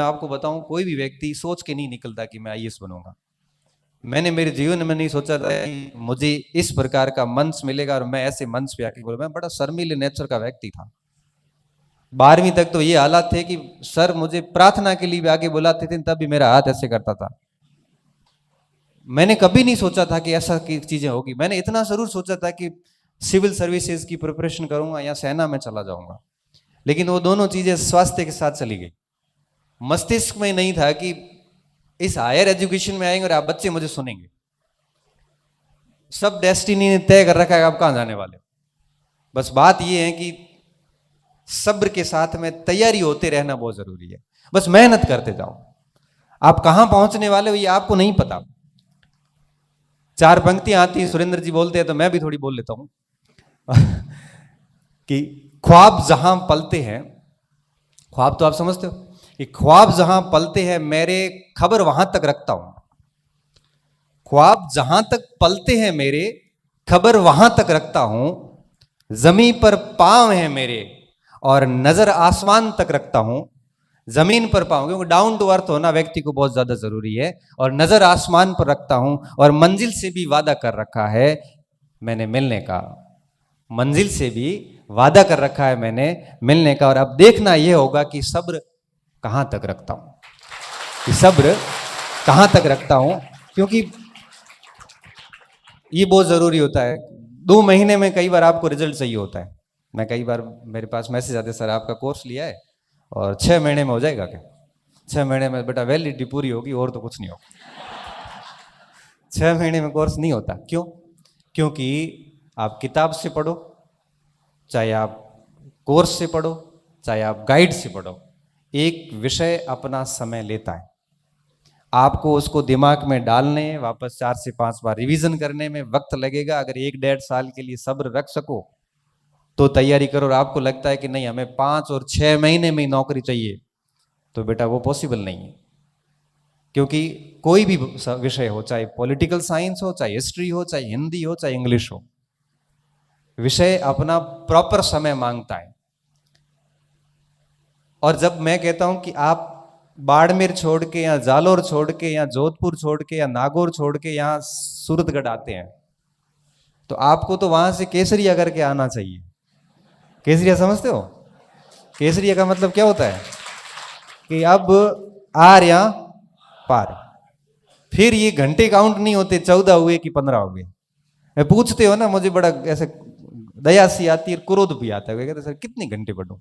आपको बताऊं, कोई भी व्यक्ति सोच के नहीं निकलता कि मैं आईएएस बनूंगा। मैंने मेरे जीवन में नहीं सोचा था कि मुझे इस प्रकार का मंच मिलेगा और मैं ऐसे मंच पे आके बोलूं। मैं बड़ा शर्मीले नेचर का व्यक्ति था। 12वीं तक तो ये हालात थे कि सर मुझे प्रार्थना के लिए भी आगे बुलाते थे, तब भी मेरा हाथ ऐसे करता था। मैंने कभी नहीं सोचा था कि ऐसा की चीजें होगी। मैंने इतना जरूर सोचा था कि सिविल सर्विसेज की प्रिपरेशन करूंगा या सेना में चला जाऊंगा, लेकिन वो दोनों चीजें स्वास्थ्य के साथ चली गई। मस्तिष्क में नहीं था कि इस हायर एजुकेशन में आएंगे और आप बच्चे मुझे सुनेंगे। सब डेस्टिनी ने तय कर रखा है आप कहां जाने वाले हो। बस बात यह है कि सब्र के साथ में तैयारी होते रहना बहुत जरूरी है। बस मेहनत करते जाओ। आप कहां पहुंचने वाले हो ये आपको नहीं पता। 4 पंक्तियां आती हैं, सुरेंद्र जी बोलते हैं तो मैं भी थोड़ी बोल लेता हूं कि ख्वाब जहां पलते हैं, ख्वाब तो आप समझते हो कि ख्वाब जहां पलते हैं मेरे, खबर वहां तक रखता हूं। ख्वाब जहां तक पलते हैं मेरे, खबर वहां तक रखता हूं। जमीन पर पांव है मेरे और नजर आसमान तक रखता हूं। जमीन पर पांव, क्योंकि डाउन टू अर्थ होना व्यक्ति को बहुत ज्यादा जरूरी है। और नजर आसमान पर रखता हूं और मंजिल से भी वादा कर रखा है मैंने मिलने का। मंजिल से भी वादा कर रखा है मैंने मिलने का। और अब देखना यह होगा कि सब्र कहां तक रखता हूं, कि सब्र कहां तक रखता हूं, क्योंकि ये बहुत जरूरी होता है। 2 महीने में कई बार आपको रिजल्ट चाहिए होता है। मैं कई बार मेरे पास मैसेज आते, सर आपका कोर्स लिया है और 6 महीने में हो जाएगा क्या? 6 महीने में बेटा वैलिडिटी पूरी होगी और तो कुछ नहीं होगा। 6 महीने में कोर्स नहीं होता। क्यों? क्योंकि आप किताब से पढ़ो, चाहे आप कोर्स से पढ़ो, चाहे आप गाइड से पढ़ो, एक विषय अपना समय लेता है। आपको उसको दिमाग में डालने, वापस 4 से 5 बार रिवीजन करने में वक्त लगेगा। अगर 1-1.5 साल के लिए सब्र रख सको तो तैयारी करो। और आपको लगता है कि नहीं हमें 5 और 6 महीने में ही नौकरी चाहिए, तो बेटा वो पॉसिबल नहीं है। क्योंकि कोई भी विषय हो, चाहे पॉलिटिकल साइंस हो, चाहे हिस्ट्री हो, चाहे हिंदी हो, चाहे इंग्लिश हो, विषय अपना प्रॉपर समय मांगता है। और जब मैं कहता हूं कि आप बाड़मेर छोड़ के या जालोर छोड़ के या जोधपुर छोड़ के या नागौर छोड़ के यहां सूरतगढ़ आते हैं, तो आपको तो वहां से केसरिया करके आना चाहिए। केसरिया समझते हो? केसरिया का मतलब क्या होता है कि अब आर या पार। फिर ये घंटे काउंट नहीं होते, 14 हुए कि 15 हुए। मैं पूछते हो ना, मुझे बड़ा ऐसे दया सी आती है, क्रोध भी आता है। कहते सर कितने घंटे पढ़ूं,